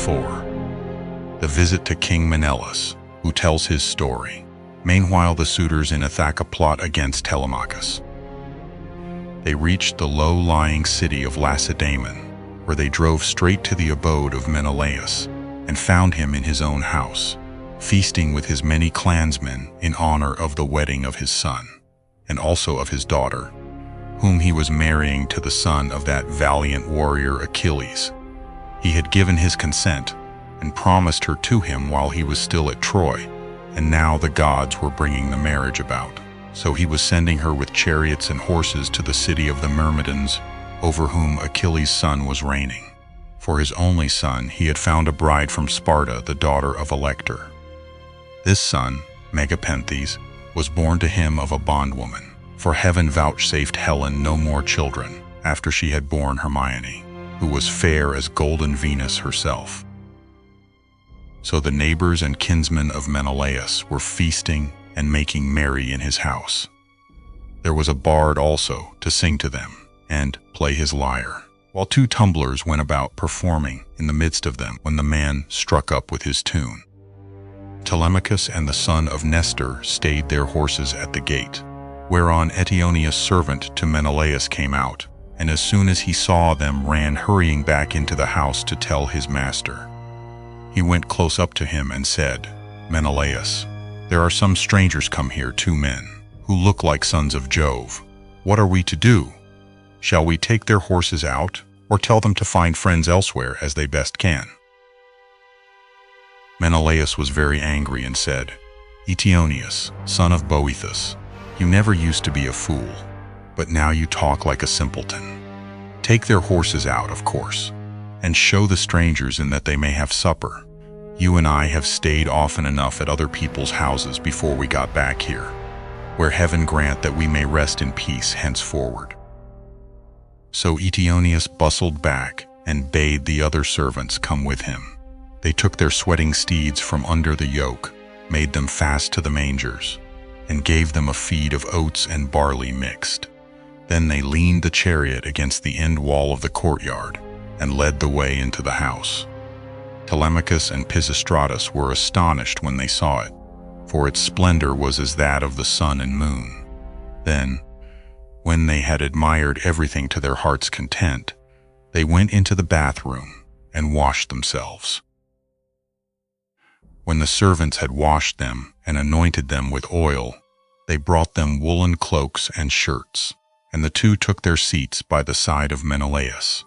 4. The visit to King Menelaus, who tells his story. Meanwhile, the suitors in Ithaca plot against Telemachus. They reached the low-lying city of Lacedaemon, where they drove straight to the abode of Menelaus and found him in his own house, feasting with his many clansmen in honor of the wedding of his son, and also of his daughter, whom he was marrying to the son of that valiant warrior Achilles. He had given his consent and promised her to him while he was still at Troy, and now the gods were bringing the marriage about. So he was sending her with chariots and horses to the city of the Myrmidons, over whom Achilles' son was reigning. For his only son he had found a bride from Sparta, the daughter of Elector. This son, Megapenthes, was born to him of a bondwoman, for heaven vouchsafed Helen no more children after she had borne Hermione, who was fair as golden Venus herself. So the neighbors and kinsmen of Menelaus were feasting and making merry in his house. There was a bard also to sing to them and play his lyre, while 2 tumblers went about performing in the midst of them when the man struck up with his tune. Telemachus and the son of Nestor stayed their horses at the gate, whereon Eteonius' servant to Menelaus came out, and as soon as he saw them ran hurrying back into the house to tell his master. He went close up to him and said, "Menelaus, there are some strangers come here, 2 men, who look like sons of Jove. What are we to do? Shall we take their horses out, or tell them to find friends elsewhere as they best can?" Menelaus was very angry and said, "Eteonius, son of Boethus, you never used to be a fool, but now you talk like a simpleton. Take their horses out, of course, and show the strangers in that they may have supper. You and I have stayed often enough at other people's houses before we got back here, where heaven grant that we may rest in peace henceforward." So Eteonius bustled back and bade the other servants come with him. They took their sweating steeds from under the yoke, made them fast to the mangers, and gave them a feed of oats and barley mixed. Then they leaned the chariot against the end wall of the courtyard and led the way into the house. Telemachus and Pisistratus were astonished when they saw it, for its splendor was as that of the sun and moon. Then, when they had admired everything to their heart's content, they went into the bathroom and washed themselves. When the servants had washed them and anointed them with oil, they brought them woolen cloaks and shirts, and the 2 took their seats by the side of Menelaus.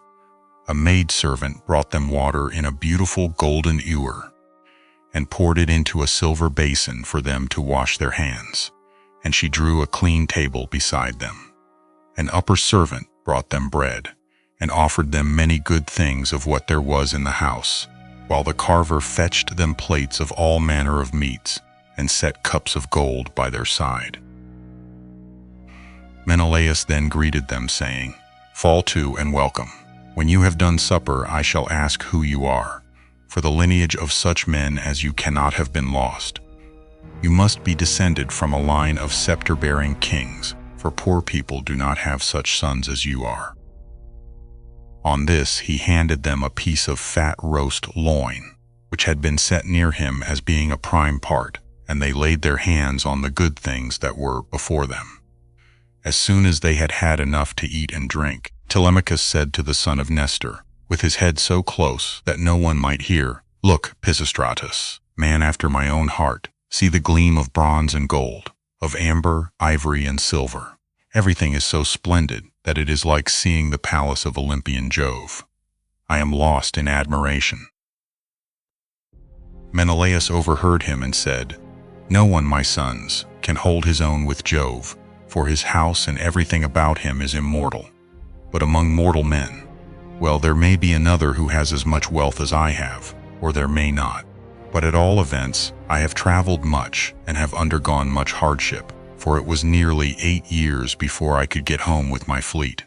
A maidservant brought them water in a beautiful golden ewer, and poured it into a silver basin for them to wash their hands, and she drew a clean table beside them. An upper servant brought them bread, and offered them many good things of what there was in the house, while the carver fetched them plates of all manner of meats, and set cups of gold by their side. Menelaus then greeted them, saying, "Fall to and welcome. When you have done supper, I shall ask who you are, for the lineage of such men as you cannot have been lost. You must be descended from a line of scepter-bearing kings, for poor people do not have such sons as you are." On this he handed them a piece of fat roast loin, which had been set near him as being a prime part, and they laid their hands on the good things that were before them. As soon as they had had enough to eat and drink, Telemachus said to the son of Nestor, with his head so close that no one might hear, "Look, Pisistratus, man after my own heart, see the gleam of bronze and gold, of amber, ivory, and silver. Everything is so splendid that it is like seeing the palace of Olympian Jove. I am lost in admiration." Menelaus overheard him and said, "No one, my sons, can hold his own with Jove, for his house and everything about him is immortal. But among mortal men, well, there may be another who has as much wealth as I have, or there may not. But at all events, I have traveled much and have undergone much hardship, for it was nearly 8 years before I could get home with my fleet.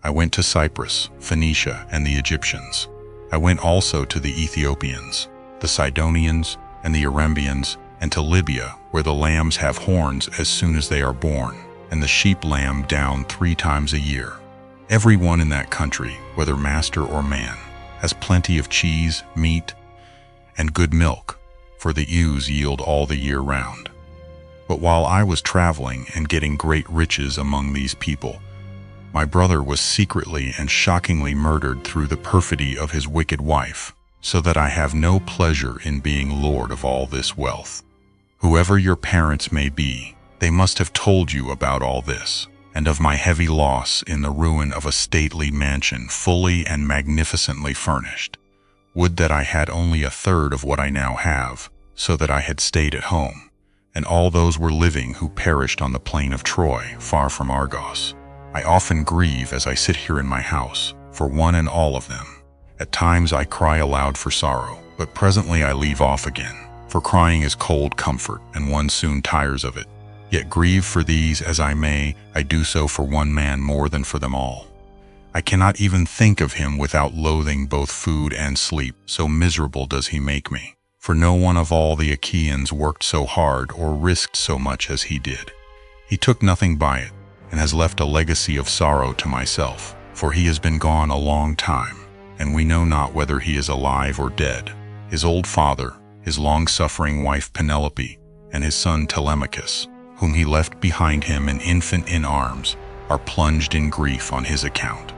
I went to Cyprus, Phoenicia, and the Egyptians. I went also to the Ethiopians, the Sidonians, and the Erembians, and to Libya, where the lambs have horns as soon as they are born, and the sheep lamb down 3 times a year. Every one in that country, whether master or man, has plenty of cheese, meat, and good milk, for the ewes yield all the year round. But while I was traveling and getting great riches among these people, my brother was secretly and shockingly murdered through the perfidy of his wicked wife, so that I have no pleasure in being lord of all this wealth. Whoever your parents may be, they must have told you about all this, and of my heavy loss in the ruin of a stately mansion fully and magnificently furnished. Would that I had only a third of what I now have, so that I had stayed at home, and all those were living who perished on the plain of Troy, far from Argos. I often grieve as I sit here in my house, for one and all of them. At times I cry aloud for sorrow, but presently I leave off again, for crying is cold comfort, and one soon tires of it. Yet grieve for these as I may, I do so for one man more than for them all. I cannot even think of him without loathing both food and sleep, so miserable does he make me. For no one of all the Achaeans worked so hard or risked so much as he did. He took nothing by it, and has left a legacy of sorrow to myself, for he has been gone a long time, and we know not whether he is alive or dead. His old father, his long-suffering wife Penelope, and his son Telemachus, whom he left behind him an infant in arms, are plunged in grief on his account.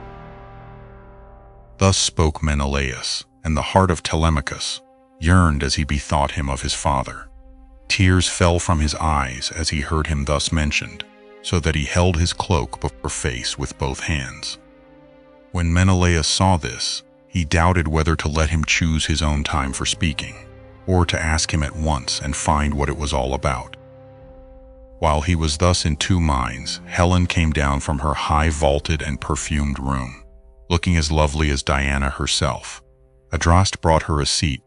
Thus spoke Menelaus, and the heart of Telemachus yearned as he bethought him of his father. Tears fell from his eyes as he heard him thus mentioned, so that he held his cloak before her face with both hands. When Menelaus saw this, he doubted whether to let him choose his own time for speaking, or to ask him at once and find what it was all about. While he was thus in two minds, Helen came down from her high vaulted and perfumed room, looking as lovely as Diana herself. Adraste brought her a seat,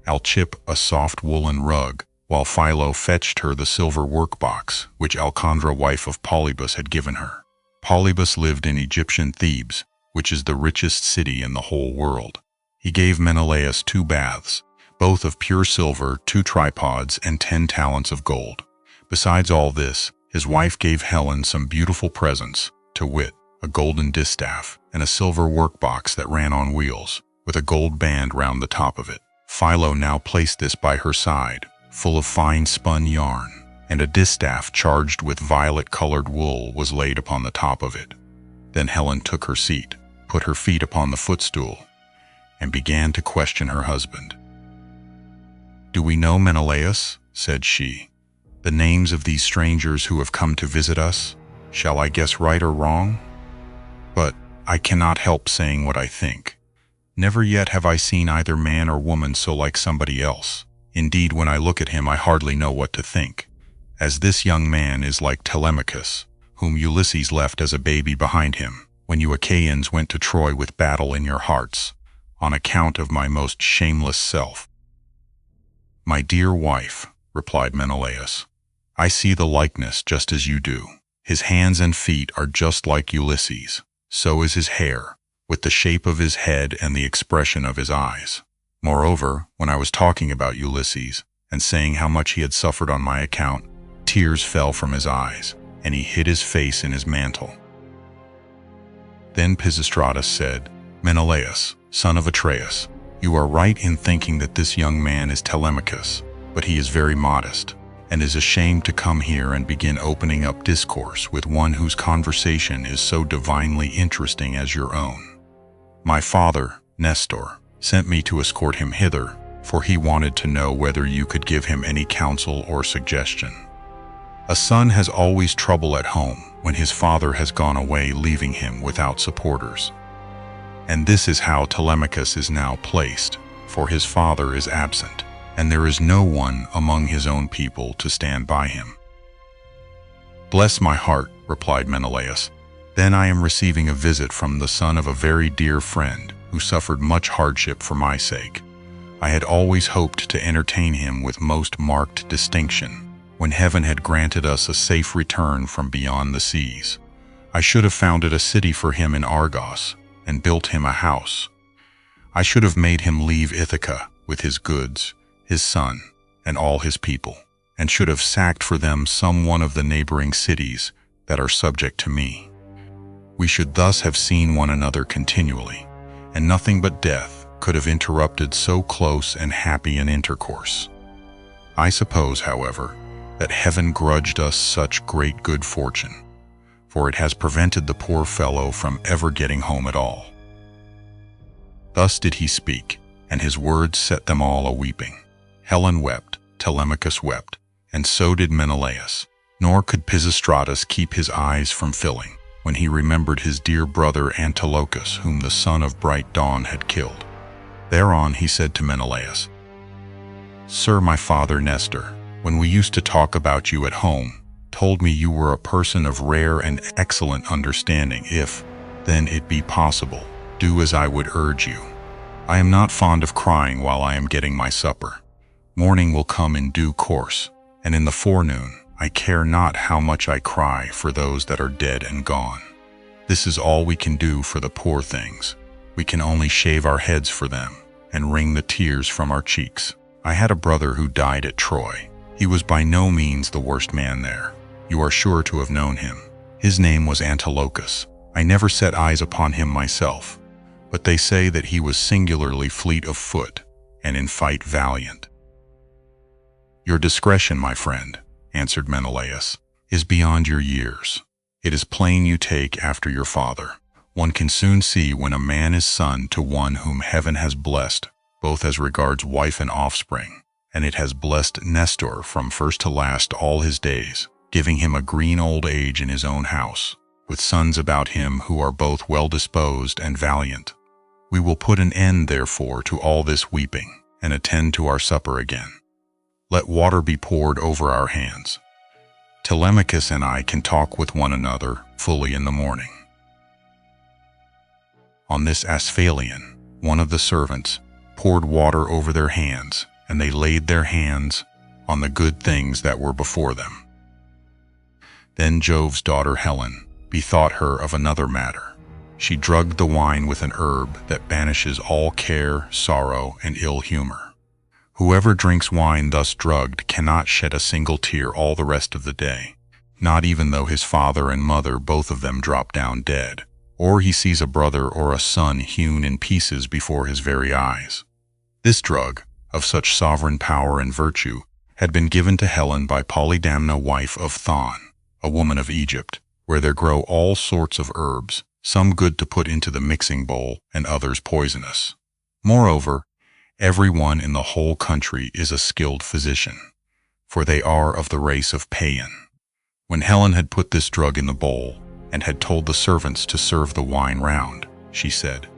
Alcippe a soft woolen rug, while Philo fetched her the silver workbox which Alcandra, wife of Polybus, had given her. Polybus lived in Egyptian Thebes, which is the richest city in the whole world. He gave Menelaus 2 baths, both of pure silver, 2 tripods, and 10 talents of gold. Besides all this, his wife gave Helen some beautiful presents, to wit, a golden distaff, and a silver workbox that ran on wheels, with a gold band round the top of it. Philo now placed this by her side, full of fine spun yarn, and a distaff charged with violet-colored wool was laid upon the top of it. Then Helen took her seat, put her feet upon the footstool, and began to question her husband. "Do we know Menelaus?" said she. "The names of these strangers who have come to visit us? Shall I guess right or wrong? But I cannot help saying what I think. Never yet have I seen either man or woman so like somebody else. Indeed, when I look at him, I hardly know what to think, as this young man is like Telemachus, whom Ulysses left as a baby behind him, when you Achaeans went to Troy with battle in your hearts, on account of my most shameless self." "My dear wife," replied Menelaus, "I see the likeness just as you do. His hands and feet are just like Ulysses, so is his hair, with the shape of his head and the expression of his eyes. Moreover, when I was talking about Ulysses, and saying how much he had suffered on my account, tears fell from his eyes, and he hid his face in his mantle." Then Pisistratus said, "Menelaus, son of Atreus, you are right in thinking that this young man is Telemachus, but he is very modest, and is ashamed to come here and begin opening up discourse with one whose conversation is so divinely interesting as your own. My father, Nestor, sent me to escort him hither, for he wanted to know whether you could give him any counsel or suggestion. A son has always trouble at home when his father has gone away, leaving him without supporters. And this is how Telemachus is now placed, for his father is absent, and there is no one among his own people to stand by him." "Bless my heart," replied Menelaus. "Then I am receiving a visit from the son of a very dear friend who suffered much hardship for my sake. I had always hoped to entertain him with most marked distinction, when heaven had granted us a safe return from beyond the seas. I should have founded a city for him in Argos, and built him a house. I should have made him leave Ithaca with his goods, his son, and all his people, and should have sacked for them some one of the neighboring cities that are subject to me. We should thus have seen one another continually, and nothing but death could have interrupted so close and happy an intercourse. I suppose, however, that heaven grudged us such great good fortune, for it has prevented the poor fellow from ever getting home at all." Thus did he speak, and his words set them all a-weeping. Helen wept, Telemachus wept, and so did Menelaus, nor could Pisistratus keep his eyes from filling, when he remembered his dear brother Antilochus, whom the son of bright dawn had killed. Thereon he said to Menelaus, "Sir, my father Nestor, when we used to talk about you at home, told me you were a person of rare and excellent understanding. If, then, it be possible, do as I would urge you. I am not fond of crying while I am getting my supper. Morning will come in due course, and in the forenoon I care not how much I cry for those that are dead and gone. This is all we can do for the poor things. We can only shave our heads for them, and wring the tears from our cheeks. I had a brother who died at Troy. He was by no means the worst man there. You are sure to have known him. His name was Antilochus. I never set eyes upon him myself, but they say that he was singularly fleet of foot, and in fight valiant." "Your discretion, my friend," answered Menelaus, "is beyond your years. It is plain you take after your father. One can soon see when a man is son to one whom heaven has blessed, both as regards wife and offspring, and it has blessed Nestor from first to last all his days, giving him a green old age in his own house, with sons about him who are both well-disposed and valiant. We will put an end, therefore, to all this weeping, and attend to our supper again. Let water be poured over our hands. Telemachus and I can talk with one another fully in the morning." On this Asphalion, one of the servants, poured water over their hands, and they laid their hands on the good things that were before them. Then Jove's daughter Helen bethought her of another matter. She drugged the wine with an herb that banishes all care, sorrow, and ill humor. Whoever drinks wine thus drugged cannot shed a single tear all the rest of the day, not even though his father and mother both of them drop down dead, or he sees a brother or a son hewn in pieces before his very eyes. This drug, of such sovereign power and virtue, had been given to Helen by Polydamna, wife of Thon, a woman of Egypt, where there grow all sorts of herbs, some good to put into the mixing bowl and others poisonous. Moreover, every one in the whole country is a skilled physician, for they are of the race of Paean. When Helen had put this drug in the bowl, and had told the servants to serve the wine round, she said,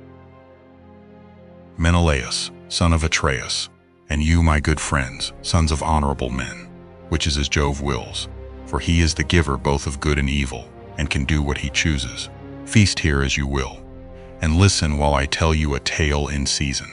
"Menelaus, son of Atreus, and you, my good friends, sons of honorable men, which is as Jove wills, for he is the giver both of good and evil, and can do what he chooses. Feast here as you will, and listen while I tell you a tale in season.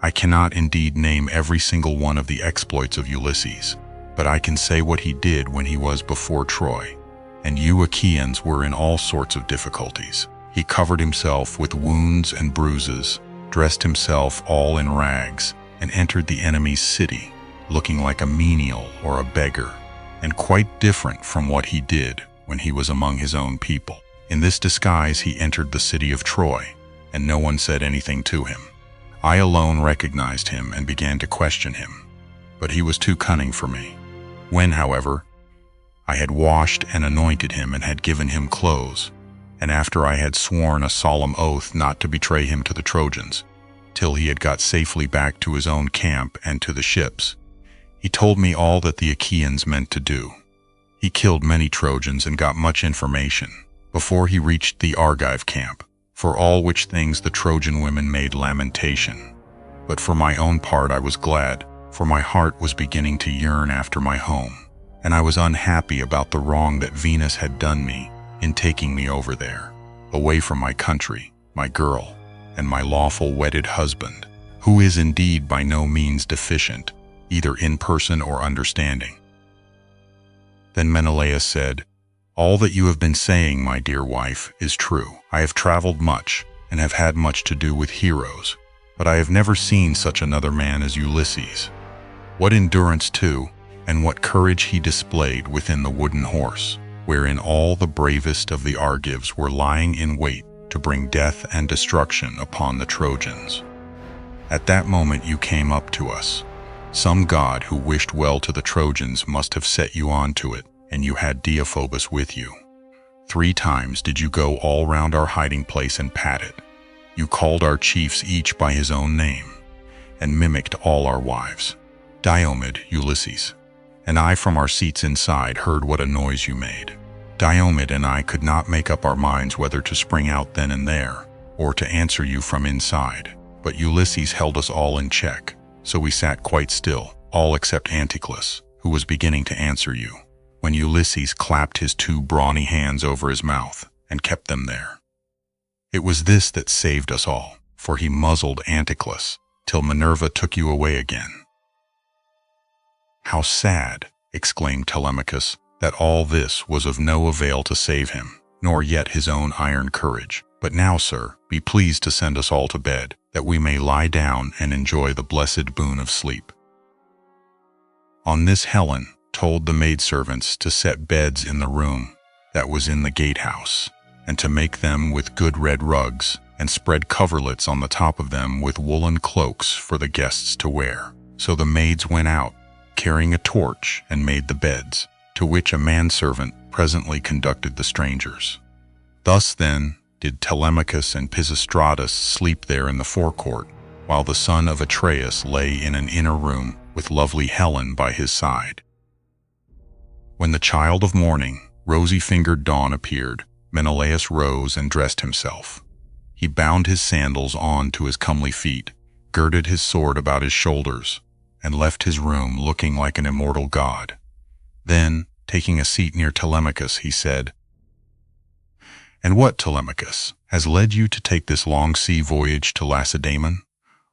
I cannot indeed name every single one of the exploits of Ulysses, but I can say what he did when he was before Troy, and you Achaeans were in all sorts of difficulties. He covered himself with wounds and bruises, dressed himself all in rags, and entered the enemy's city, looking like a menial or a beggar, and quite different from what he did when he was among his own people. In this disguise he entered the city of Troy, and no one said anything to him. I alone recognized him and began to question him, but he was too cunning for me. When, however, I had washed and anointed him and had given him clothes, and after I had sworn a solemn oath not to betray him to the Trojans, till he had got safely back to his own camp and to the ships, he told me all that the Achaeans meant to do. He killed many Trojans and got much information before he reached the Argive camp, for all which things the Trojan women made lamentation. But for my own part I was glad, for my heart was beginning to yearn after my home, and I was unhappy about the wrong that Venus had done me in taking me over there, away from my country, my girl, and my lawful wedded husband, who is indeed by no means deficient, either in person or understanding." Then Menelaus said, "All that you have been saying, my dear wife, is true. I have traveled much, and have had much to do with heroes, but I have never seen such another man as Ulysses. What endurance, too, and what courage he displayed within the wooden horse, wherein all the bravest of the Argives were lying in wait to bring death and destruction upon the Trojans. At that moment you came up to us. Some god who wished well to the Trojans must have set you on to it, and you had Deiphobus with you. 3 times did you go all round our hiding place and pat it. You called our chiefs each by his own name, and mimicked all our wives. Diomed, Ulysses, and I from our seats inside heard what a noise you made. Diomed and I could not make up our minds whether to spring out then and there, or to answer you from inside. But Ulysses held us all in check, so we sat quite still, all except Anticlus, who was beginning to answer you, when Ulysses clapped his 2 brawny hands over his mouth, and kept them there. It was this that saved us all, for he muzzled Anticlus, till Minerva took you away again. How sad, exclaimed Telemachus, that all this was of no avail to save him, nor yet his own iron courage. But now, sir, be pleased to send us all to bed, that we may lie down and enjoy the blessed boon of sleep. On this Helen told the maidservants to set beds in the room that was in the gatehouse, and to make them with good red rugs, and spread coverlets on the top of them with woolen cloaks for the guests to wear. So the maids went out, carrying a torch, and made the beds, to which a manservant presently conducted the strangers. Thus then did Telemachus and Pisistratus sleep there in the forecourt, while the son of Atreus lay in an inner room with lovely Helen by his side. When the child of morning, rosy-fingered dawn appeared, Menelaus rose and dressed himself. He bound his sandals on to his comely feet, girded his sword about his shoulders, and left his room looking like an immortal god. Then, taking a seat near Telemachus, he said, "And what, Telemachus, has led you to take this long sea voyage to Lacedaemon?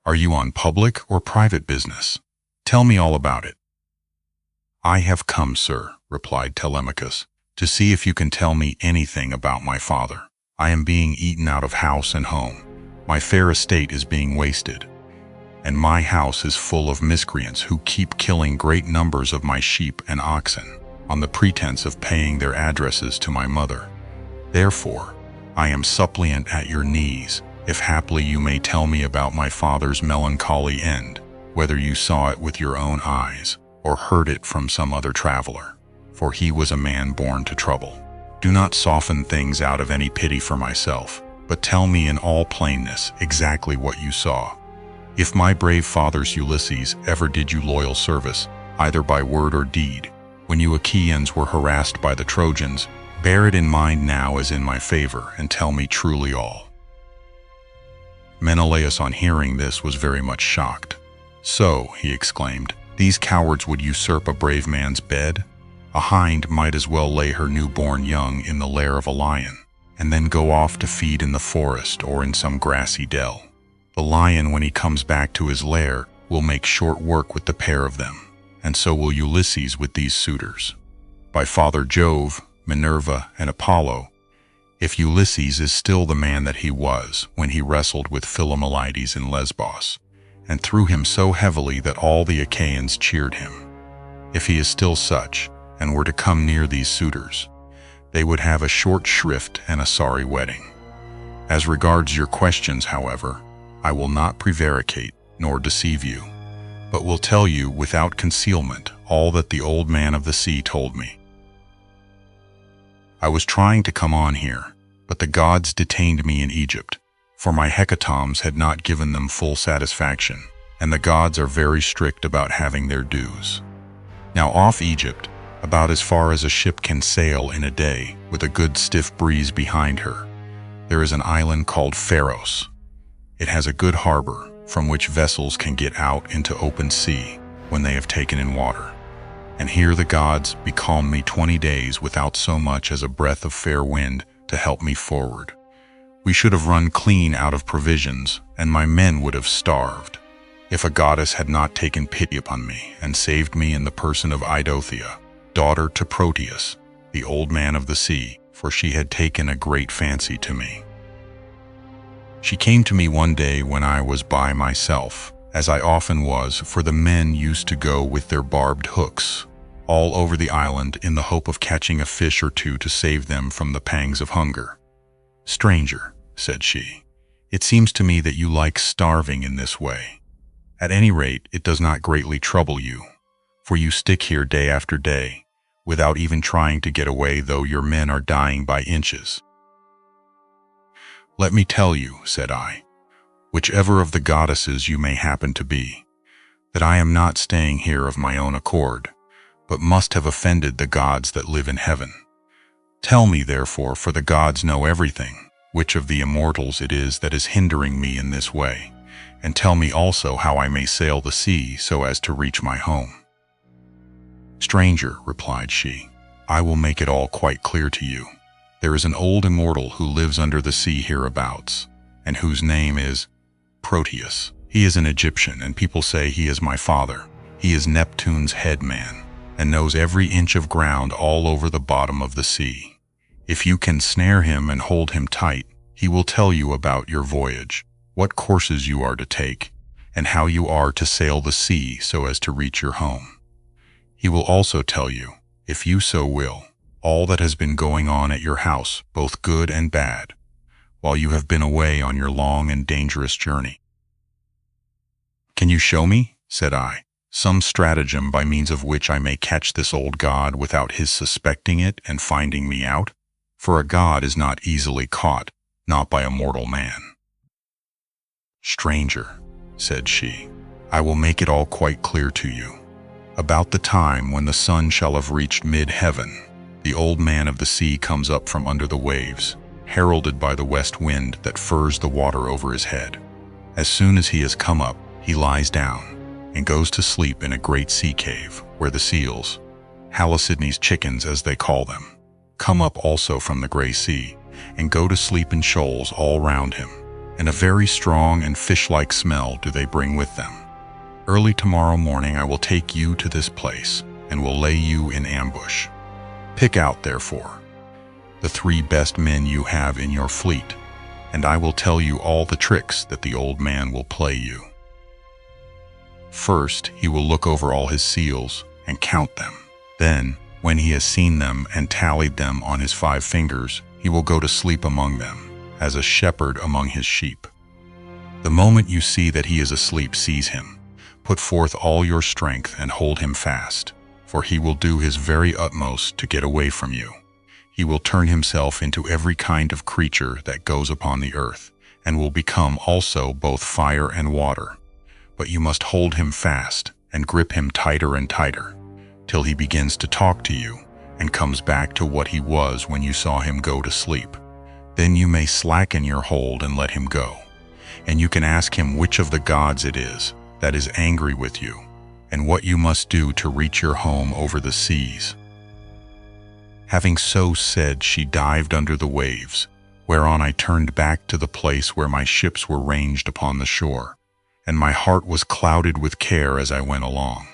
Are you on public or private business? Tell me all about it." "I have come, sir," replied Telemachus, "to see if you can tell me anything about my father. I am being eaten out of house and home. My fair estate is being wasted, and my house is full of miscreants who keep killing great numbers of my sheep and oxen, on the pretense of paying their addresses to my mother. Therefore, I am suppliant at your knees, if haply you may tell me about my father's melancholy end, whether you saw it with your own eyes, or heard it from some other traveler, for he was a man born to trouble. Do not soften things out of any pity for myself, but tell me in all plainness exactly what you saw. If my brave father's Ulysses ever did you loyal service, either by word or deed, when you Achaeans were harassed by the Trojans, bear it in mind now as in my favor, and tell me truly all." Menelaus, on hearing this, was very much shocked. "So," he exclaimed, "these cowards would usurp a brave man's bed? A hind might as well lay her newborn young in the lair of a lion, and then go off to feed in the forest or in some grassy dell. The lion, when he comes back to his lair, will make short work with the pair of them, and so will Ulysses with these suitors. By Father Jove, Minerva, and Apollo, if Ulysses is still the man that he was when he wrestled with Philomelides in Lesbos, and threw him so heavily that all the Achaeans cheered him, if he is still such, and were to come near these suitors, they would have a short shrift and a sorry wedding. As regards your questions, however, I will not prevaricate nor deceive you, but will tell you without concealment all that the old man of the sea told me. I was trying to come on here, but the gods detained me in Egypt, for my hecatombs had not given them full satisfaction, and the gods are very strict about having their dues. Now off Egypt, about as far as a ship can sail in a day, with a good stiff breeze behind her, there is an island called Pharos. It has a good harbor, from which vessels can get out into open sea when they have taken in water. And here the gods becalmed me 20 days without so much as a breath of fair wind to help me forward. We should have run clean out of provisions, and my men would have starved, if a goddess had not taken pity upon me and saved me in the person of Idothea, daughter to Proteus, the old man of the sea, for she had taken a great fancy to me. She came to me one day when I was by myself, as I often was, for the men used to go with their barbed hooks all over the island in the hope of catching a fish or two to save them from the pangs of hunger. "Stranger," said she, "it seems to me that you like starving in this way. At any rate, it does not greatly trouble you, for you stick here day after day, without even trying to get away, though your men are dying by inches." "Let me tell you," said I, "whichever of the goddesses you may happen to be, that I am not staying here of my own accord, but must have offended the gods that live in heaven. Tell me, therefore, for the gods know everything, which of the immortals it is that is hindering me in this way, and tell me also how I may sail the sea so as to reach my home." "Stranger," replied she, "I will make it all quite clear to you. There is an old immortal who lives under the sea hereabouts, and whose name is Proteus. He is an Egyptian, and people say he is my father. He is Neptune's head man, and knows every inch of ground all over the bottom of the sea. If you can snare him and hold him tight, he will tell you about your voyage, what courses you are to take, and how you are to sail the sea so as to reach your home. He will also tell you, if you so will, all that has been going on at your house, both good and bad, while you have been away on your long and dangerous journey." "Can you show me," said I, "some stratagem by means of which I may catch this old god without his suspecting it and finding me out? For a god is not easily caught, not by a mortal man." "Stranger," said she, "I will make it all quite clear to you. About the time when the sun shall have reached mid-heaven, the old man of the sea comes up from under the waves, heralded by the west wind that furs the water over his head. As soon as he has come up, he lies down and goes to sleep in a great sea cave, where the seals, Halcyon's chickens as they call them, come up also from the gray sea, and go to sleep in shoals all round him, and a very strong and fish-like smell do they bring with them. Early tomorrow morning I will take you to this place, and will lay you in ambush. Pick out, therefore, the 3 best men you have in your fleet, and I will tell you all the tricks that the old man will play you. First, he will look over all his seals and count them. Then, when he has seen them and tallied them on his 5 fingers, he will go to sleep among them, as a shepherd among his sheep. The moment you see that he is asleep, seize him, put forth all your strength and hold him fast, for he will do his very utmost to get away from you. He will turn himself into every kind of creature that goes upon the earth, and will become also both fire and water. But you must hold him fast and grip him tighter and tighter, till he begins to talk to you and comes back to what he was when you saw him go to sleep. Then you may slacken your hold and let him go, and you can ask him which of the gods it is that is angry with you, and what you must do to reach your home over the seas." Having so said, she dived under the waves, whereon I turned back to the place where my ships were ranged upon the shore, and my heart was clouded with care as I went along.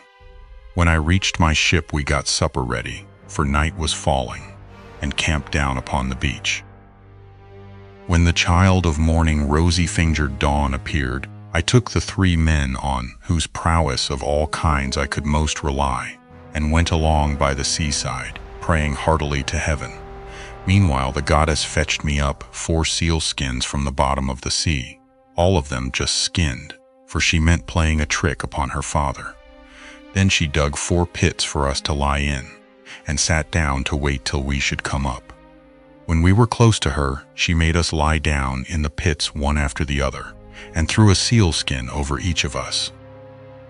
When I reached my ship, we got supper ready, for night was falling, and camped down upon the beach. When the child of morning, rosy-fingered dawn, appeared, I took the 3 men on whose prowess of all kinds I could most rely, and went along by the seaside, praying heartily to heaven. Meanwhile the goddess fetched me up 4 seal skins from the bottom of the sea, all of them just skinned, for she meant playing a trick upon her father. Then she dug 4 pits for us to lie in, and sat down to wait till we should come up. When we were close to her, she made us lie down in the pits one after the other, and threw a sealskin over each of us.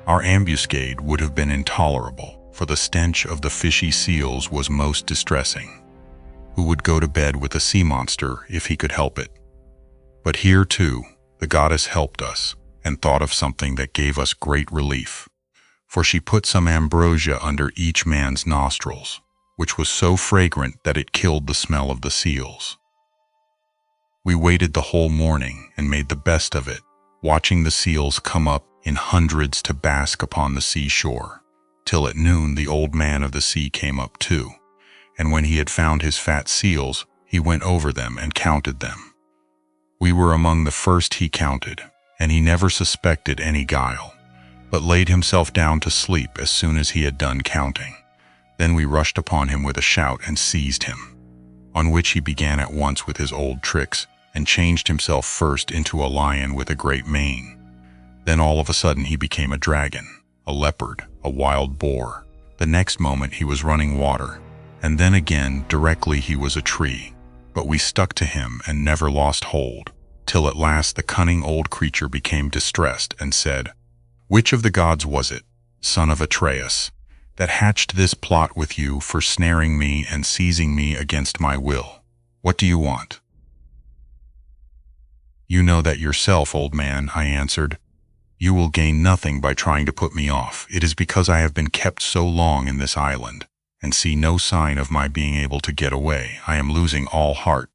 Our ambuscade would have been intolerable, for the stench of the fishy seals was most distressing. Who would go to bed with a sea monster if he could help it? But here, too, the goddess helped us, and thought of something that gave us great relief. For she put some ambrosia under each man's nostrils, which was so fragrant that it killed the smell of the seals. We waited the whole morning and made the best of it, watching the seals come up in hundreds to bask upon the seashore, till at noon the old man of the sea came up too, and when he had found his fat seals, he went over them and counted them. We were among the first he counted, and he never suspected any guile, but laid himself down to sleep as soon as he had done counting. Then we rushed upon him with a shout and seized him, on which he began at once with his old tricks, and changed himself first into a lion with a great mane. Then all of a sudden he became a dragon, a leopard, a wild boar. The next moment he was running water, and then again directly he was a tree. But we stuck to him and never lost hold, till at last the cunning old creature became distressed and said, "Which of the gods was it, son of Atreus, that hatched this plot with you for snaring me and seizing me against my will? What do you want?" "You know that yourself, old man," I answered. "You will gain nothing by trying to put me off. It is because I have been kept so long in this island, and see no sign of my being able to get away. I am losing all heart.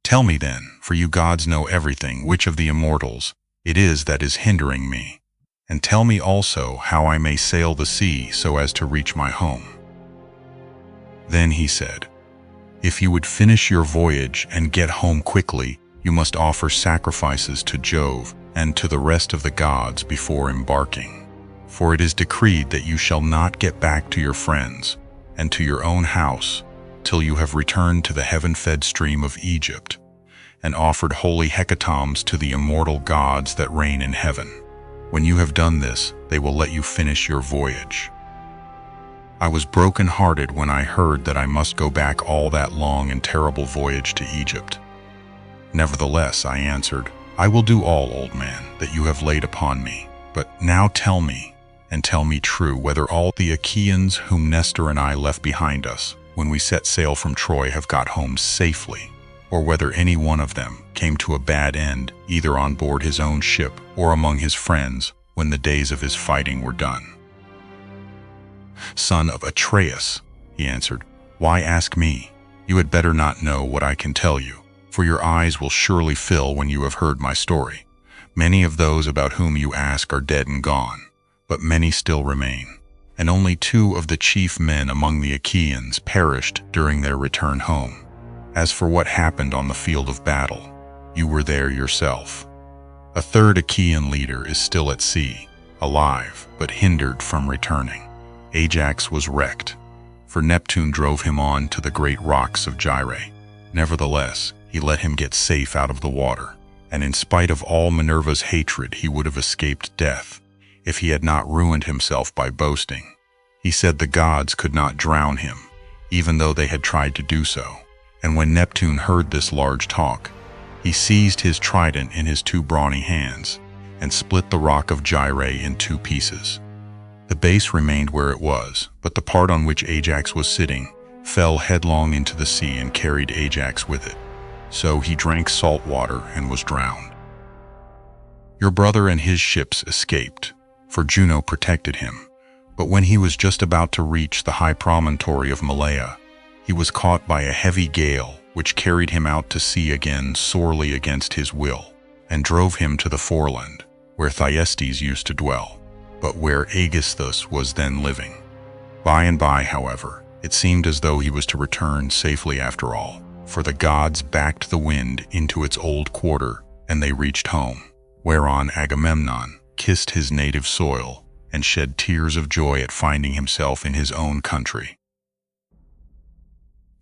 Tell me then, for you gods know everything, which of the immortals it is that is hindering me, and tell me also how I may sail the sea so as to reach my home." Then he said, "If you would finish your voyage and get home quickly, you must offer sacrifices to Jove and to the rest of the gods before embarking. For it is decreed that you shall not get back to your friends and to your own house till you have returned to the heaven-fed stream of Egypt and offered holy hecatombs to the immortal gods that reign in heaven. When you have done this, they will let you finish your voyage." I was broken-hearted when I heard that I must go back all that long and terrible voyage to Egypt. "Nevertheless," I answered, "I will do all, old man, that you have laid upon me. But now tell me, and tell me true, whether all the Achaeans whom Nestor and I left behind us when we set sail from Troy have got home safely, or whether any one of them came to a bad end, either on board his own ship or among his friends, when the days of his fighting were done." "Son of Atreus," he answered, "why ask me? You had better not know what I can tell you, for your eyes will surely fill when you have heard my story. Many of those about whom you ask are dead and gone, but many still remain, and only 2 of the chief men among the Achaeans perished during their return home. As for what happened on the field of battle, you were there yourself. A 3rd Achaean leader is still at sea, alive, but hindered from returning. Ajax was wrecked, for Neptune drove him on to the great rocks of Gyrae. Nevertheless, he let him get safe out of the water, and in spite of all Minerva's hatred, he would have escaped death if he had not ruined himself by boasting. He said the gods could not drown him, even though they had tried to do so. And when Neptune heard this large talk, he seized his trident in his 2 brawny hands and split the rock of Gyrae in 2 pieces. The base remained where it was, but the part on which Ajax was sitting fell headlong into the sea and carried Ajax with it. So he drank salt water and was drowned. Your brother and his ships escaped, for Juno protected him. But when he was just about to reach the high promontory of Malea, he was caught by a heavy gale, which carried him out to sea again sorely against his will, and drove him to the foreland, where Thyestes used to dwell, but where Aegisthus was then living. By and by, however, it seemed as though he was to return safely after all, for the gods backed the wind into its old quarter, and they reached home, whereon Agamemnon kissed his native soil and shed tears of joy at finding himself in his own country.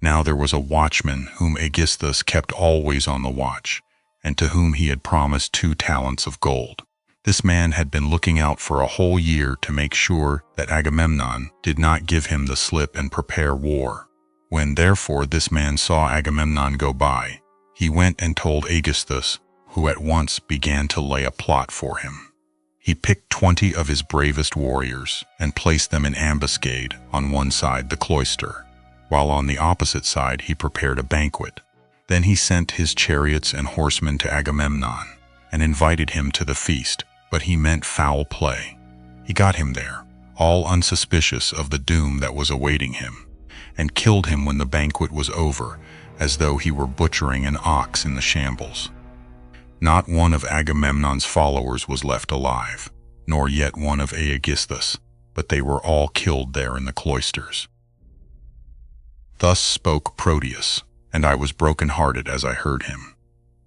Now there was a watchman whom Aegisthus kept always on the watch, and to whom he had promised 2 talents of gold. This man had been looking out for a whole year to make sure that Agamemnon did not give him the slip and prepare war. When therefore this man saw Agamemnon go by, he went and told Aegisthus, who at once began to lay a plot for him. He picked 20 of his bravest warriors and placed them in ambuscade on one side the cloister, while on the opposite side he prepared a banquet. Then he sent his chariots and horsemen to Agamemnon and invited him to the feast, but he meant foul play. He got him there, all unsuspicious of the doom that was awaiting him, and killed him when the banquet was over, as though he were butchering an ox in the shambles. Not one of Agamemnon's followers was left alive, nor yet one of Aegisthus, but they were all killed there in the cloisters. Thus spoke Proteus, and I was broken-hearted as I heard him.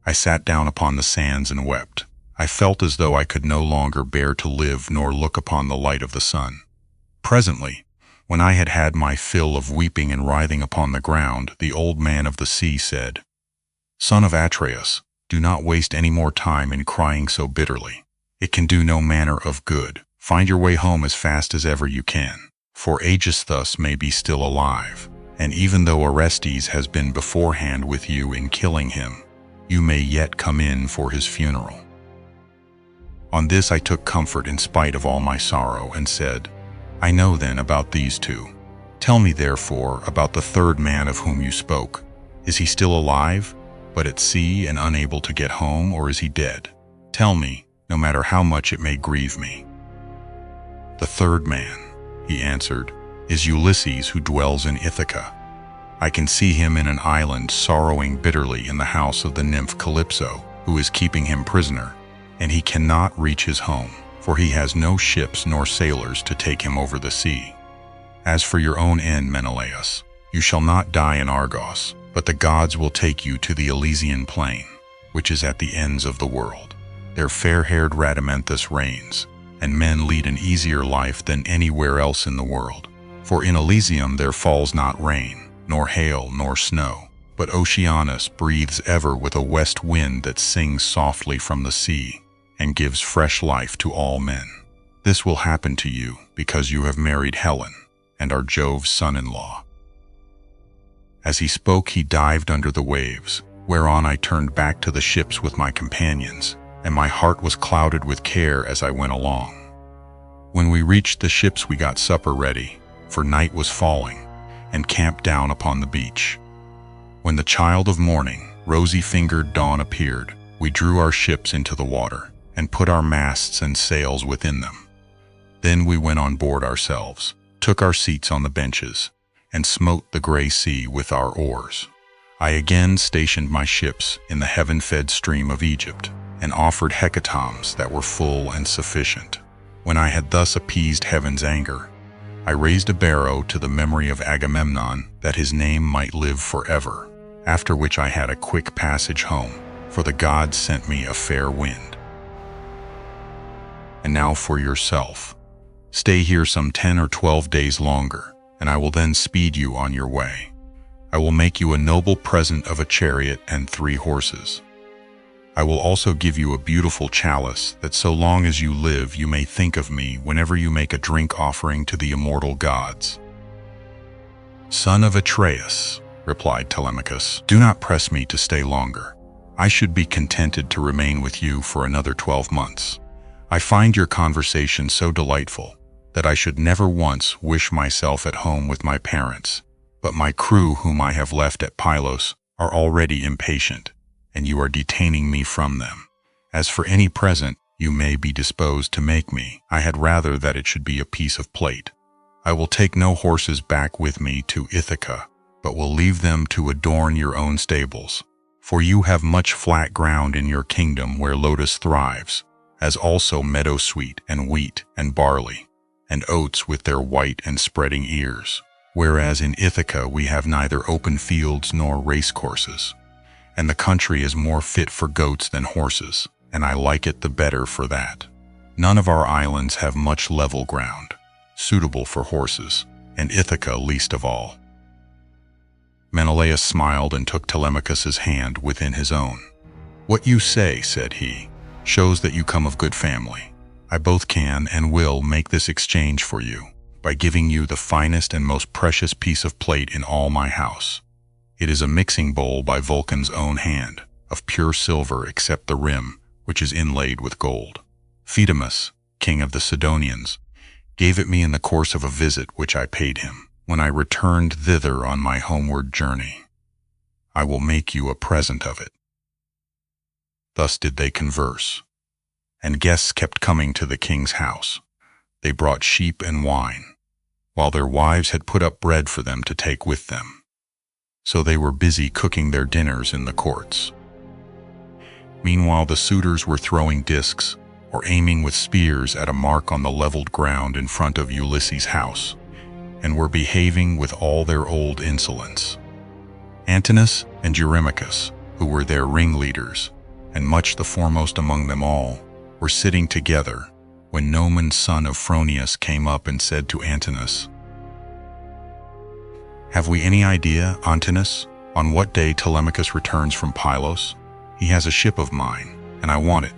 I sat down upon the sands and wept. I felt as though I could no longer bear to live nor look upon the light of the sun. Presently, when I had had my fill of weeping and writhing upon the ground, the old man of the sea said, "Son of Atreus, do not waste any more time in crying so bitterly. It can do no manner of good. Find your way home as fast as ever you can, for Aegisthus may be still alive, and even though Orestes has been beforehand with you in killing him, you may yet come in for his funeral." On this I took comfort in spite of all my sorrow and said, "I know then about these two. Tell me therefore about the third man of whom you spoke. Is he still alive, but at sea and unable to get home, or is he dead? Tell me, no matter how much it may grieve me." "The third man," he answered, "is Ulysses, who dwells in Ithaca. I can see him in an island sorrowing bitterly in the house of the nymph Calypso, who is keeping him prisoner, and he cannot reach his home, for he has no ships nor sailors to take him over the sea. As for your own end, Menelaus, you shall not die in Argos, but the gods will take you to the Elysian plain, which is at the ends of the world. There fair-haired Rhadamanthus reigns, and men lead an easier life than anywhere else in the world. For in Elysium there falls not rain, nor hail, nor snow, but Oceanus breathes ever with a west wind that sings softly from the sea, and gives fresh life to all men. This will happen to you because you have married Helen, and are Jove's son-in-law." As he spoke, he dived under the waves, whereon I turned back to the ships with my companions, and my heart was clouded with care as I went along. When we reached the ships, we got supper ready, for night was falling, and camped down upon the beach. When the child of morning, rosy-fingered dawn appeared, we drew our ships into the water, and put our masts and sails within them. Then we went on board ourselves, took our seats on the benches, and smote the gray sea with our oars. I again stationed my ships in the heaven-fed stream of Egypt, and offered hecatombs that were full and sufficient. When I had thus appeased heaven's anger, I raised a barrow to the memory of Agamemnon, that his name might live forever, after which I had a quick passage home, for the gods sent me a fair wind. And now for yourself. Stay here some 10 or 12 days longer, and I will then speed you on your way. I will make you a noble present of a chariot and 3 horses. I will also give you a beautiful chalice, that so long as you live you may think of me whenever you make a drink offering to the immortal gods." "Son of Atreus," replied Telemachus, "do not press me to stay longer. I should be contented to remain with you for another 12 months. I find your conversation so delightful that I should never once wish myself at home with my parents, but my crew whom I have left at Pylos are already impatient, and you are detaining me from them. As for any present you may be disposed to make me, I had rather that it should be a piece of plate. I will take no horses back with me to Ithaca, but will leave them to adorn your own stables, for you have much flat ground in your kingdom where lotus thrives, as also meadowsweet and wheat and barley, and oats with their white and spreading ears, whereas in Ithaca we have neither open fields nor racecourses, and the country is more fit for goats than horses, and I like it the better for that. None of our islands have much level ground, suitable for horses, and Ithaca least of all." Menelaus smiled and took Telemachus's hand within his own. "What you say," said he, "shows that you come of good family. I both can and will make this exchange for you, by giving you the finest and most precious piece of plate in all my house. It is a mixing bowl by Vulcan's own hand, of pure silver except the rim, which is inlaid with gold. Phaedimus, king of the Sidonians, gave it me in the course of a visit which I paid him, when I returned thither on my homeward journey. I will make you a present of it." Thus did they converse, and guests kept coming to the king's house. They brought sheep and wine, while their wives had put up bread for them to take with them. So they were busy cooking their dinners in the courts. Meanwhile the suitors were throwing discs, or aiming with spears at a mark on the leveled ground in front of Ulysses' house, and were behaving with all their old insolence. Antinous and Eurymachus, who were their ringleaders, and much the foremost among them all, were sitting together, when Noman son of Phronius came up and said to Antinous, "Have we any idea, Antinous, on what day Telemachus returns from Pylos? He has a ship of mine, and I want it.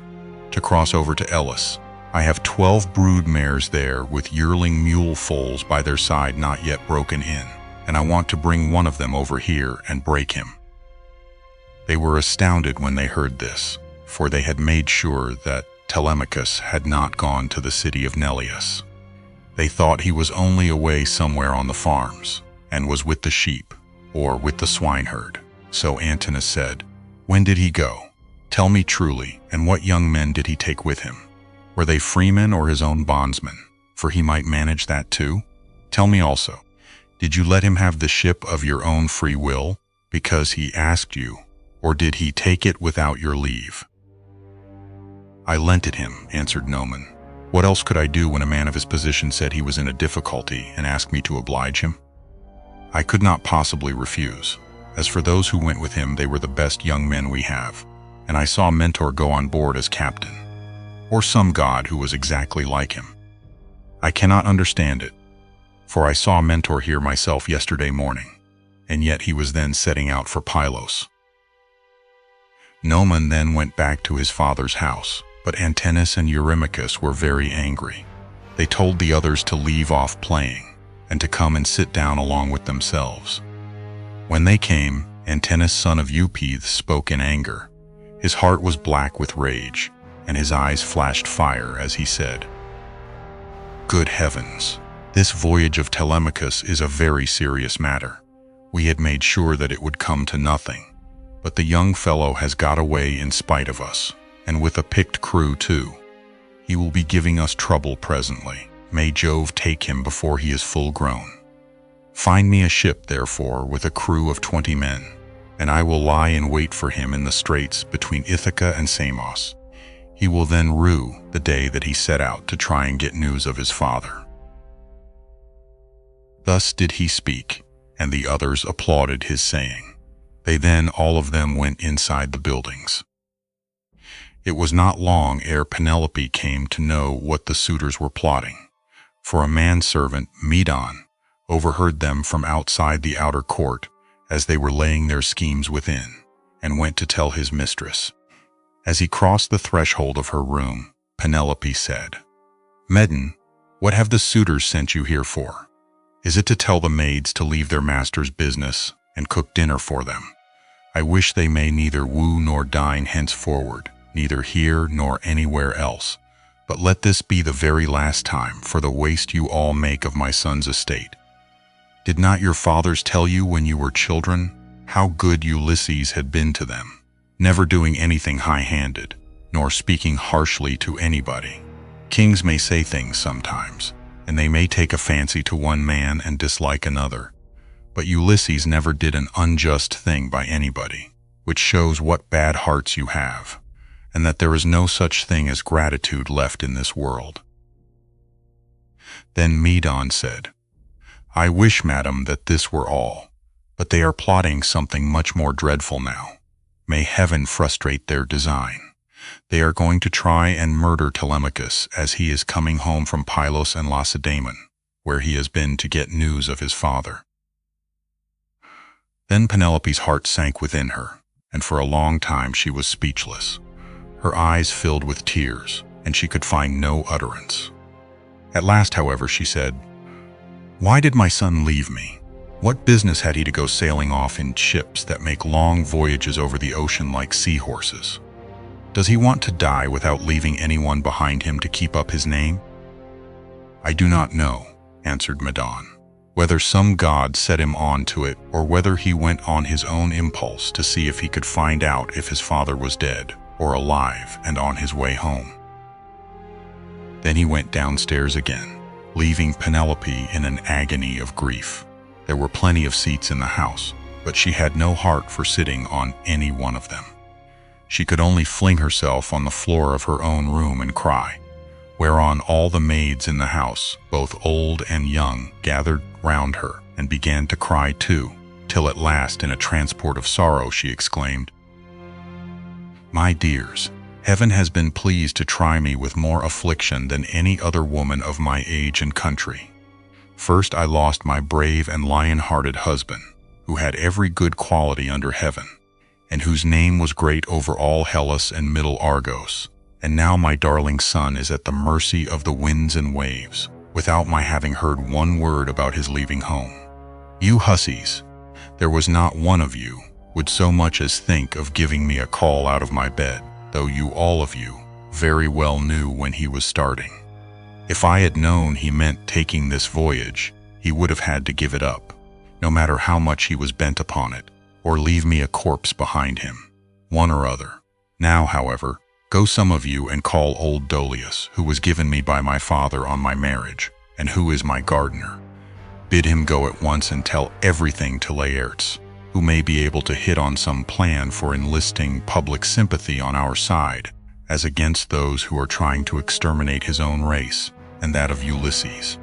to cross over to Elis. I have 12 brood mares there with yearling mule foals by their side not yet broken in, and I want to bring one of them over here and break him." They were astounded when they heard this, for they had made sure that Telemachus had not gone to the city of Neleus. They thought he was only away somewhere on the farms, and was with the sheep, or with the swineherd. So Antinous said, "When did he go? Tell me truly, and what young men did he take with him? Were they freemen or his own bondsmen? For he might manage that too. Tell me also, did you let him have the ship of your own free will, because he asked you, or did he take it without your leave?" "I lent it him," answered Noman. "What else could I do when a man of his position said he was in a difficulty and asked me to oblige him? I could not possibly refuse. As for those who went with him, they were the best young men we have, and I saw Mentor go on board as captain, or some god who was exactly like him. I cannot understand it, for I saw Mentor here myself yesterday morning, and yet he was then setting out for Pylos." Noman then went back to his father's house, but Antinous and Eurymachus were very angry. They told the others to leave off playing, and to come and sit down along with themselves. When they came, Antinous son of Eupeithes spoke in anger. His heart was black with rage, and his eyes flashed fire as he said, "Good heavens, this voyage of Telemachus is a very serious matter. We had made sure that it would come to nothing, but the young fellow has got away in spite of us, and with a picked crew too. He will be giving us trouble presently. May Jove take him before he is full grown. Find me a ship, therefore, with a crew of 20 men, and I will lie in wait for him in the straits between Ithaca and Samos. He will then rue the day that he set out to try and get news of his father." Thus did he speak, and the others applauded his saying. They then all of them went inside the buildings. It was not long ere Penelope came to know what the suitors were plotting, for a manservant, Medon, overheard them from outside the outer court as they were laying their schemes within, and went to tell his mistress. As he crossed the threshold of her room, Penelope said, "Medon, what have the suitors sent you here for? Is it to tell the maids to leave their master's business and cook dinner for them? I wish they may neither woo nor dine henceforward, neither here nor anywhere else. But let this be the very last time for the waste you all make of my son's estate. Did not your fathers tell you when you were children how good Ulysses had been to them, never doing anything high-handed, nor speaking harshly to anybody? Kings may say things sometimes, and they may take a fancy to one man and dislike another, but Ulysses never did an unjust thing by anybody, which shows what bad hearts you have, and that there is no such thing as gratitude left in this world." Then Medon said, "I wish, madam, that this were all, but they are plotting something much more dreadful now. May heaven frustrate their design. They are going to try and murder Telemachus as he is coming home from Pylos and Lacedaemon, where he has been to get news of his father." Then Penelope's heart sank within her, and for a long time she was speechless. Her eyes filled with tears, and she could find no utterance. At last, however, she said, "Why did my son leave me? What business had he to go sailing off in ships that make long voyages over the ocean like seahorses? Does he want to die without leaving anyone behind him to keep up his name?" "I do not know," answered Medon, "whether some god set him on to it, or whether he went on his own impulse to see if he could find out if his father was dead or alive and on his way home." Then he went downstairs again, leaving Penelope in an agony of grief. There were plenty of seats in the house, but she had no heart for sitting on any one of them. She could only fling herself on the floor of her own room and cry, whereon all the maids in the house, both old and young, gathered round her and began to cry too, till at last, in a transport of sorrow, she exclaimed, "My dears, heaven has been pleased to try me with more affliction than any other woman of my age and country. First I lost my brave and lion-hearted husband, who had every good quality under heaven, and whose name was great over all Hellas and middle Argos, And now my darling son is at the mercy of the winds and waves, without my having heard one word about his leaving home. You hussies, there was not one of you would so much as think of giving me a call out of my bed, though you all of you very well knew when he was starting. If I had known he meant taking this voyage, he would have had to give it up, no matter how much he was bent upon it, or leave me a corpse behind him, one or other. Now, however, go some of you and call old Dolius, who was given me by my father on my marriage, and who is my gardener. Bid him go at once and tell everything to Laertes, who may be able to hit on some plan for enlisting public sympathy on our side, as against those who are trying to exterminate his own race, and that of Ulysses.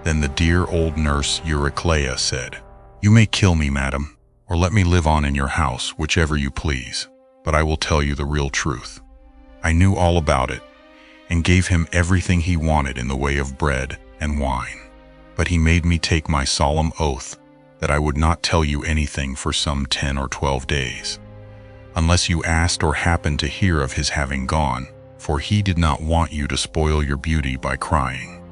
Then the dear old nurse Eurycleia said, "You may kill me, madam, or let me live on in your house, whichever you please, but I will tell you the real truth. I knew all about it, and gave him everything he wanted in the way of bread and wine. But he made me take my solemn oath that I would not tell you anything for some 10 or 12 days, unless you asked or happened to hear of his having gone, for he did not want you to spoil your beauty by crying.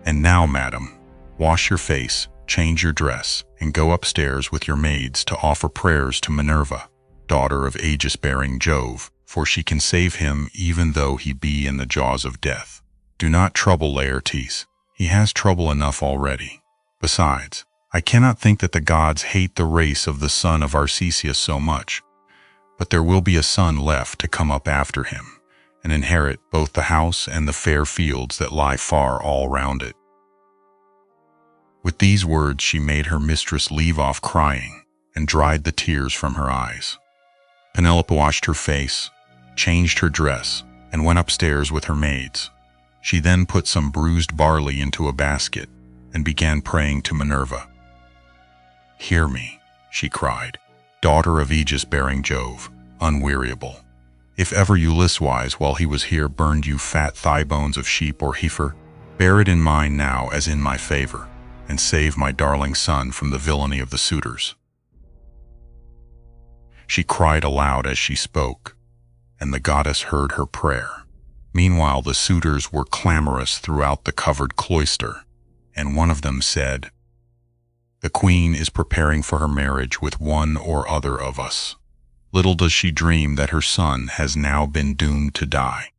And now, madam, wash your face, change your dress, and go upstairs with your maids to offer prayers to Minerva, daughter of aegis-bearing Jove, for she can save him even though he be in the jaws of death. Do not trouble Laertes, he has trouble enough already. Besides, I cannot think that the gods hate the race of the son of Arcesius so much, but there will be a son left to come up after him, and inherit both the house and the fair fields that lie far all round it." With these words she made her mistress leave off crying, and dried the tears from her eyes. Penelope washed her face, changed her dress, and went upstairs with her maids. She then put some bruised barley into a basket, and began praying to Minerva. "Hear me," she cried, "daughter of aegis-bearing Jove, unweariable. If ever Ulysses, while he was here, burned you fat thigh bones of sheep or heifer, bear it in mind now as in my favor, and save my darling son from the villainy of the suitors." She cried aloud as she spoke, and the goddess heard her prayer. Meanwhile the suitors were clamorous throughout the covered cloister, and one of them said, "The queen is preparing for her marriage with one or other of us. Little does she dream that her son has now been doomed to die."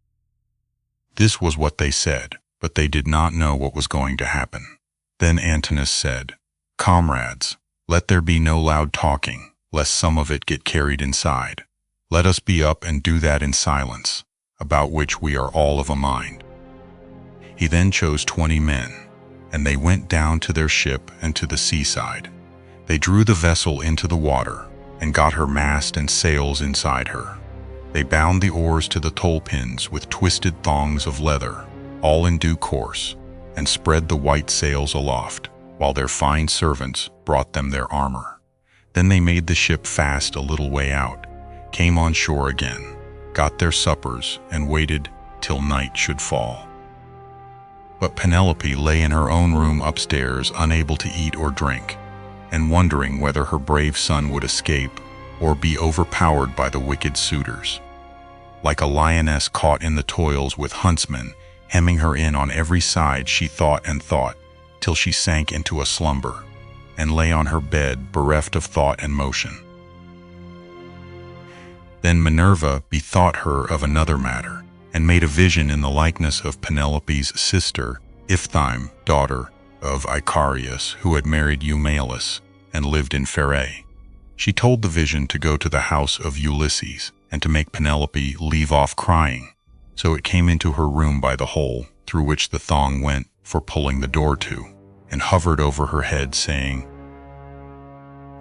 This was what they said, but they did not know what was going to happen. Then Antinous said, "Comrades, let there be no loud talking, lest some of it get carried inside. Let us be up and do that in silence, about which we are all of a mind." He then chose 20 men, and they went down to their ship and to the seaside. They drew the vessel into the water, and got her mast and sails inside her. They bound the oars to the toll-pins with twisted thongs of leather, all in due course, and spread the white sails aloft, while their fine servants brought them their armor. Then they made the ship fast a little way out, came on shore again, got their suppers, and waited till night should fall. But Penelope lay in her own room upstairs, unable to eat or drink, and wondering whether her brave son would escape or be overpowered by the wicked suitors. Like a lioness caught in the toils with huntsmen hemming her in on every side, she thought and thought, till she sank into a slumber, and lay on her bed bereft of thought and motion. Then Minerva bethought her of another matter, and made a vision in the likeness of Penelope's sister, Iphthyme, daughter of Icarius, who had married Eumelus and lived in Pherae. She told the vision to go to the house of Ulysses, and to make Penelope leave off crying. So it came into her room by the hole through which the thong went for pulling the door to, and hovered over her head, saying,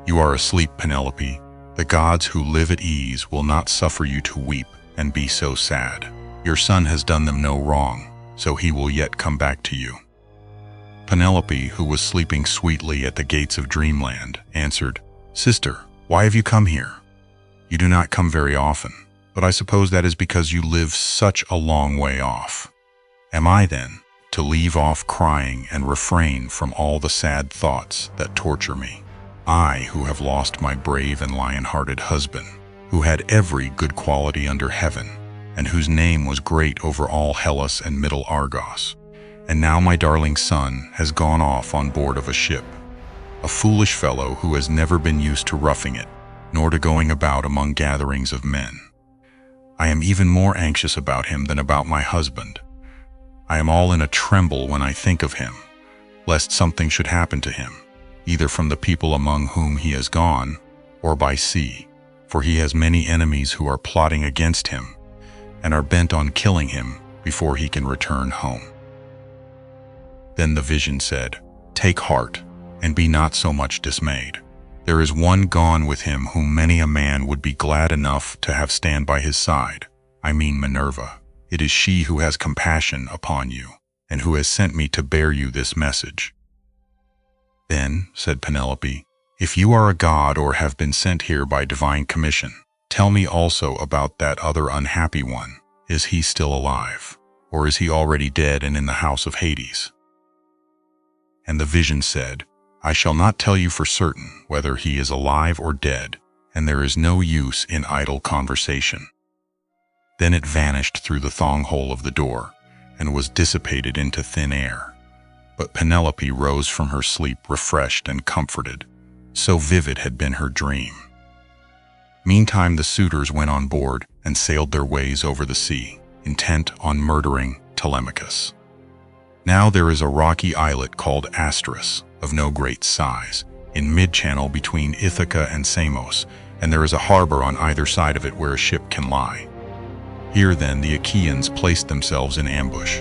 "You are asleep, Penelope. The gods who live at ease will not suffer you to weep and be so sad. Your son has done them no wrong, so he will yet come back to you." Penelope, who was sleeping sweetly at the gates of dreamland, answered, "Sister, why have you come here? You do not come very often, but I suppose that is because you live such a long way off. Am I, then, to leave off crying and refrain from all the sad thoughts that torture me? I, who have lost my brave and lion-hearted husband, who had every good quality under heaven, and whose name was great over all Hellas and middle Argos. And now my darling son has gone off on board of a ship, a foolish fellow who has never been used to roughing it, nor to going about among gatherings of men. I am even more anxious about him than about my husband. I am all in a tremble when I think of him, lest something should happen to him, either from the people among whom he has gone, or by sea, for he has many enemies who are plotting against him, and are bent on killing him before he can return home." Then the vision said, "Take heart, and be not so much dismayed. There is one gone with him whom many a man would be glad enough to have stand by his side. I mean Minerva. It is she who has compassion upon you, and who has sent me to bear you this message." "Then," said Penelope, "if you are a god or have been sent here by divine commission, tell me also about that other unhappy one. Is he still alive, or is he already dead and in the house of Hades?" And the vision said, "I shall not tell you for certain whether he is alive or dead, and there is no use in idle conversation." Then it vanished through the thong hole of the door, and was dissipated into thin air. But Penelope rose from her sleep refreshed and comforted, so vivid had been her dream. Meantime the suitors went on board and sailed their ways over the sea, intent on murdering Telemachus. Now there is a rocky islet called Asteris, of no great size, in mid-channel between Ithaca and Samos, and there is a harbor on either side of it where a ship can lie. Here then the Achaeans placed themselves in ambush,